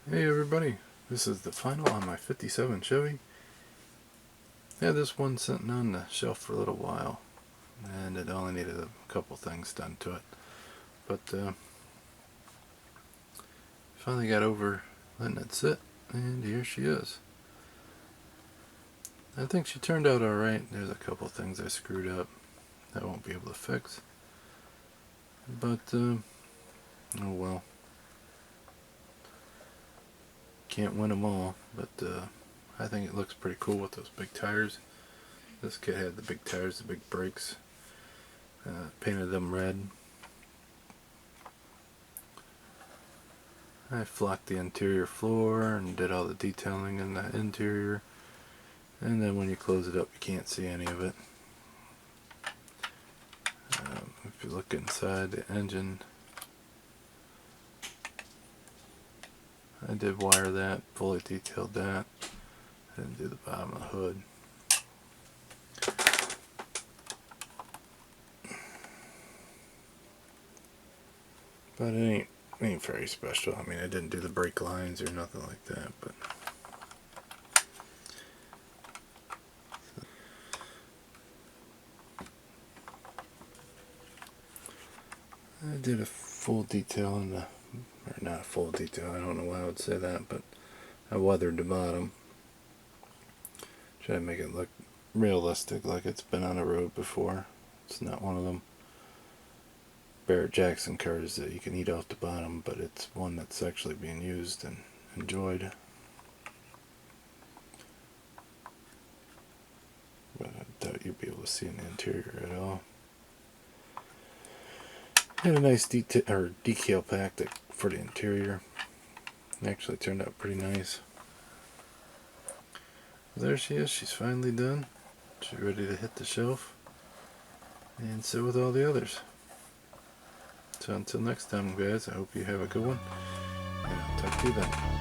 Hey everybody, this is the final on my 57 Chevy. Had this one sitting on the shelf for a little while and it only needed a couple things done to it. But finally got over letting it sit and here she is. I think she turned out alright. There's a couple things I screwed up that I won't be able to fix. But oh well. Can't win them all, but I think it looks pretty cool with those big tires. This kit had the big tires, the big brakes. Painted them red. I flocked the interior floor and did all the detailing in the interior, and then when you close it up you can't see any of it. If you look inside the engine, I did wire that, fully detailed that. I didn't do the bottom of the hood. But it ain't very special. I mean, I didn't do the brake lines or nothing like that, but I did a full detail in the, or not a full detail, I don't know why I would say that, but I weathered the bottom. Try to make it look realistic, like it's been on the road before. It's not one of them Barrett Jackson cars that you can eat off the bottom, but it's one that's actually being used and enjoyed. But I doubt you'd be able to see in the interior at all. Had a nice decal pack for the interior. It actually turned out pretty nice. There she is. She's finally done. She's ready to hit the shelf and sit with all the others. So until next time, guys, I hope you have a good one, and I'll talk to you then.